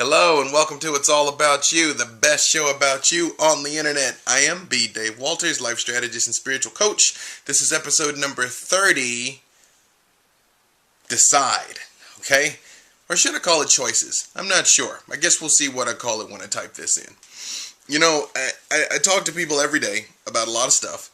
Hello and welcome to It's All About You, the best show about you on the internet. I am B. Dave Walters, life strategist and spiritual coach. This is episode number 30, Decide, okay? Or should I call it Choices? I'm not sure. I guess we'll see what I call it when I type this in. You know, I talk to people every day about a lot of stuff,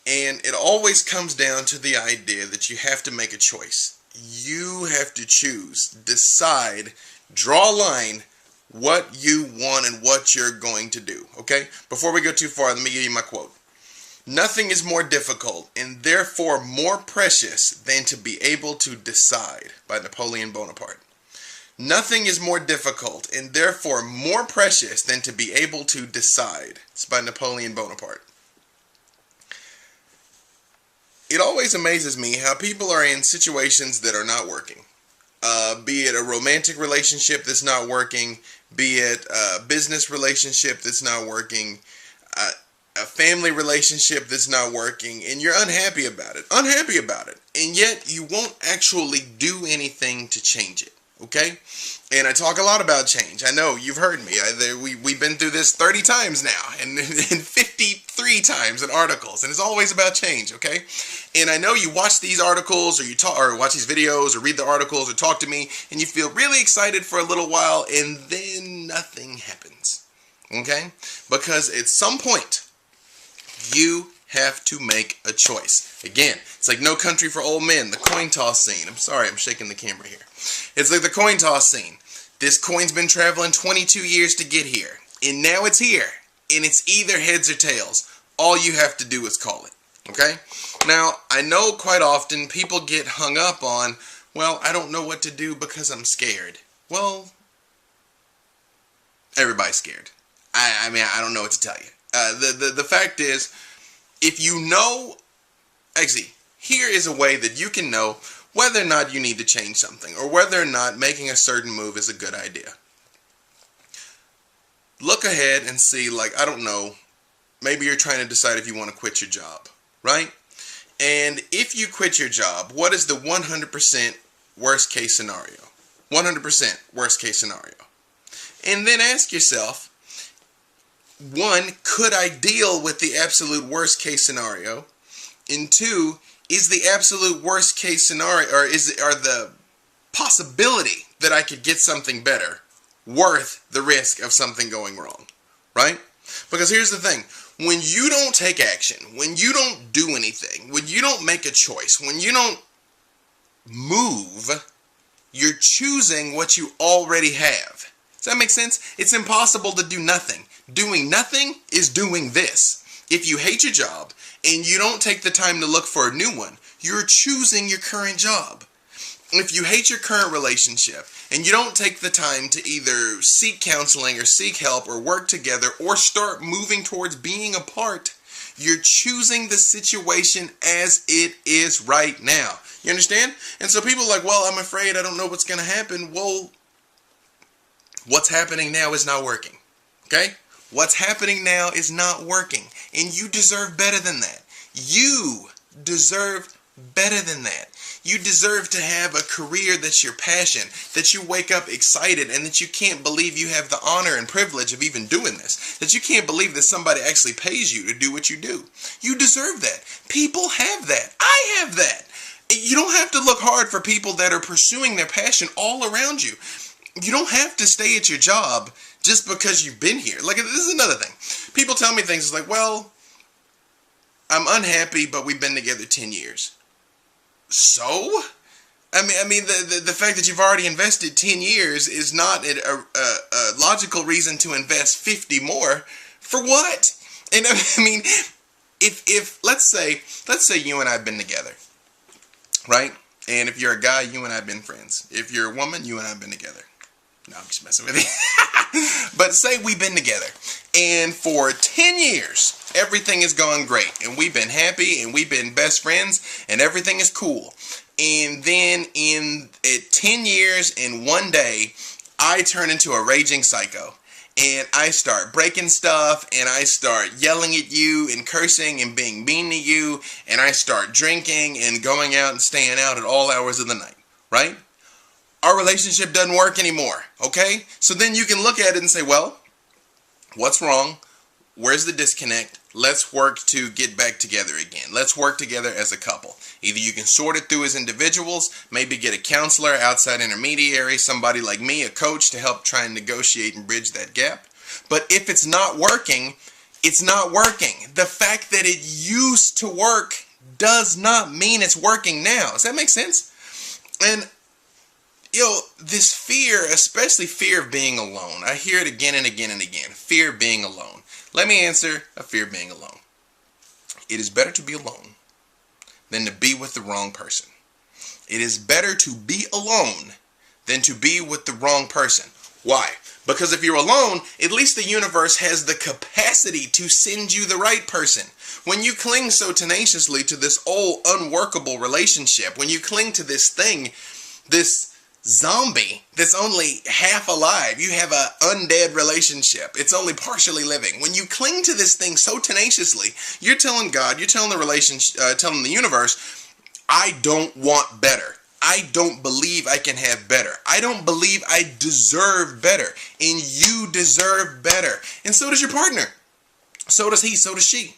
and it always comes down to the idea that you have to make a choice. You have to choose, decide, draw a line, what you want and what you're going to do, okay? Before we go too far, let me give you my quote. Nothing is more difficult and therefore more precious than to be able to decide, by Napoleon Bonaparte. Nothing is more difficult and therefore more precious than to be able to decide. It's by Napoleon Bonaparte. It always amazes me how people are in situations that are not working. Be it a romantic relationship that's not working, be it a business relationship that's not working, a family relationship that's not working, and you're unhappy about it, and yet you won't actually do anything to change it, okay? And I talk a lot about change. I know, you've heard me. We've been through this 30 times now, and 53 times in articles, and it's always about change, okay? And I know you watch these articles, or watch these videos, or read the articles, or talk to me, and you feel really excited for a little while, and then nothing happens, okay? Because at some point, you have to make a choice. Again, it's like No Country for Old Men, the coin toss scene. I'm sorry, I'm shaking the camera here. It's like the coin toss scene. This coin's been traveling 22 years to get here, and now it's here, and it's either heads or tails. All you have to do is call it, okay? Now, I know quite often people get hung up on, well, I don't know what to do because I'm scared. Well, everybody's scared. I mean, I don't know what to tell you. The fact is, if you know, actually, here is a way that you can know whether or not you need to change something, or whether or not making a certain move is a good idea. Look ahead and see, like, I don't know, maybe you're trying to decide if you want to quit your job, right? And if you quit your job, what is the 100% worst case scenario? 100% worst case scenario. And then ask yourself, one, could I deal with the absolute worst case scenario? And two, is the absolute worst case scenario, or are the possibility that I could get something better worth the risk of something going wrong, right? Because here's the thing, when you don't take action, when you don't do anything, when you don't make a choice, when you don't move, you're choosing what you already have. Does that make sense? It's impossible to do nothing. Doing nothing is doing this. If you hate your job and you don't take the time to look for a new one, you're choosing your current job. If you hate your current relationship and you don't take the time to either seek counseling or seek help or work together or start moving towards being apart, you're choosing the situation as it is right now. You understand? And so people are like, well, I'm afraid I don't know what's going to happen. Well, what's happening now is not working. Okay? What's happening now is not working. And you deserve better than that. You deserve better than that. You deserve to have a career that's your passion, that you wake up excited, and that you can't believe you have the honor and privilege of even doing this. That you can't believe that somebody actually pays you to do what you do. You deserve that. People have that. I have that. You don't have to look hard for people that are pursuing their passion all around you. You don't have to stay at your job just because you've been here. Like, this is another thing. People tell me things like, well, I'm unhappy, but we've been together 10 years. So? I mean, the fact that you've already invested 10 years is not a logical reason to invest 50 more. For what? And I mean, if let's say you and I have been together, right? And if you're a guy, you and I have been friends. If you're a woman, you and I have been together. No, I'm just messing with you. But say we've been together, and for 10 years, everything is going great, and we've been happy, and we've been best friends, and everything is cool. And then at 10 years and one day, I turn into a raging psycho, and I start breaking stuff, and I start yelling at you and cursing and being mean to you, and I start drinking and going out and staying out at all hours of the night, right? our relationship doesn't work anymore, okay? So then you can look at it and say, well, what's wrong? Where's the disconnect? Let's work to get back together again. Let's work together as a couple. Either you can sort it through as individuals, maybe get a counselor, outside intermediary, somebody like me, a coach, to help try and negotiate and bridge that gap. But if it's not working, it's not working. The fact that it used to work does not mean it's working now. Does that make sense? And this fear, especially fear of being alone. I hear it again and again and again. Fear of being alone. Let me answer a fear of being alone. It is better to be alone than to be with the wrong person. It is better to be alone than to be with the wrong person. Why? Because if you're alone, at least the universe has the capacity to send you the right person. When you cling so tenaciously to this old unworkable relationship, when you cling to this thing, this zombie that's only half alive, you have an undead relationship. It's only partially living. When you cling to this thing so tenaciously, you're telling God, you're telling the relationship, telling the universe, I don't want better. I don't believe I can have better. I don't believe I deserve better. And you deserve better. And so does your partner. So does he, so does she.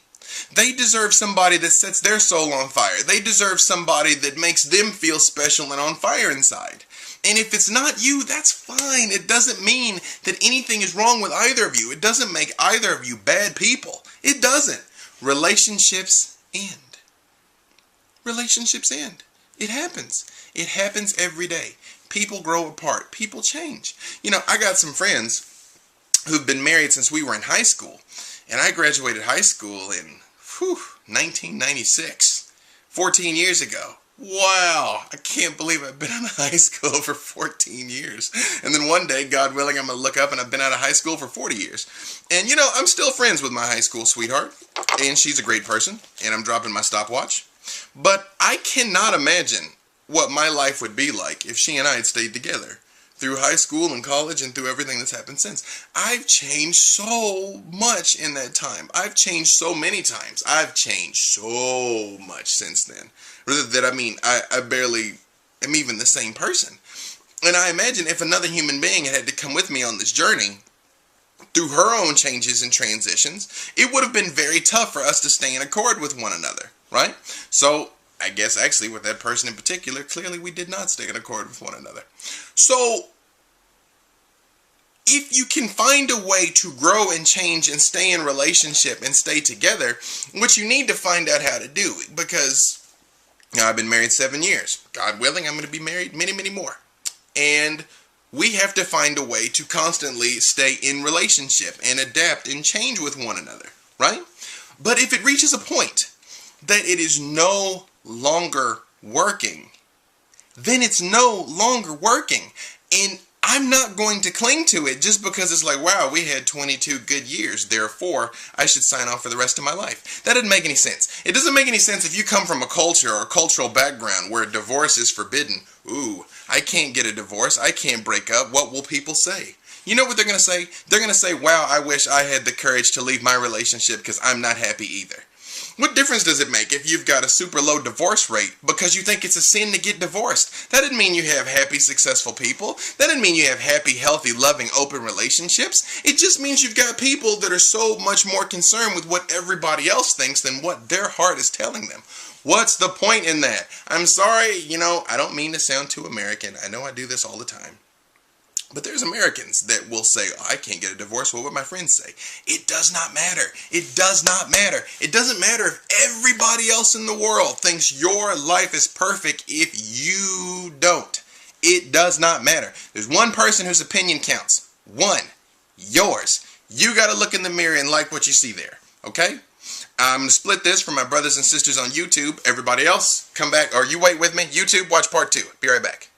They deserve somebody that sets their soul on fire. They deserve somebody that makes them feel special and on fire inside. And if it's not you, that's fine. It doesn't mean that anything is wrong with either of you. It doesn't make either of you bad people. It doesn't. Relationships end. Relationships end. It happens. It happens every day. People grow apart. People change. I got some friends who've been married since we were in high school. And I graduated high school in 1996. 14 years ago. Wow, I can't believe I've been out of high school for 14 years. And then one day, God willing, I'm going to look up and I've been out of high school for 40 years. And I'm still friends with my high school sweetheart. And she's a great person. And I'm dropping my stopwatch. But I cannot imagine what my life would be like if she and I had stayed together through high school and college and through everything that's happened since. I've changed so much in that time. I've changed so many times. I've changed so much since then. I barely am even the same person. And I imagine if another human being had to come with me on this journey through her own changes and transitions, it would have been very tough for us to stay in accord with one another, right? So I guess actually with that person in particular, clearly we did not stay in accord with one another. So if you can find a way to grow and change and stay in relationship and stay together, which you need to find out how to do, because I've been married 7 years. God willing, I'm going to be married many, many more. And we have to find a way to constantly stay in relationship and adapt and change with one another, right? But if it reaches a point that it is no longer working, then it's no longer working. And I'm not going to cling to it just because it's like, wow, we had 22 good years, therefore I should sign off for the rest of my life. That doesn't make any sense. It doesn't make any sense if you come from a culture or a cultural background where divorce is forbidden. Ooh, I can't get a divorce. I can't break up. What will people say? You know what they're going to say? They're going to say, wow, I wish I had the courage to leave my relationship because I'm not happy either. What difference does it make if you've got a super low divorce rate because you think it's a sin to get divorced? That doesn't mean you have happy, successful people. That doesn't mean you have happy, healthy, loving, open relationships. It just means you've got people that are so much more concerned with what everybody else thinks than what their heart is telling them. What's the point in that? I'm sorry, I don't mean to sound too American. I know I do this all the time. But there's Americans that will say, oh, I can't get a divorce. What would my friends say? It does not matter. It does not matter. It doesn't matter if everybody else in the world thinks your life is perfect if you don't. It does not matter. There's one person whose opinion counts. One. Yours. You got to look in the mirror and like what you see there. Okay? I'm going to split this for my brothers and sisters on YouTube. Everybody else, come back, or you wait with me. YouTube, watch part 2. Be right back.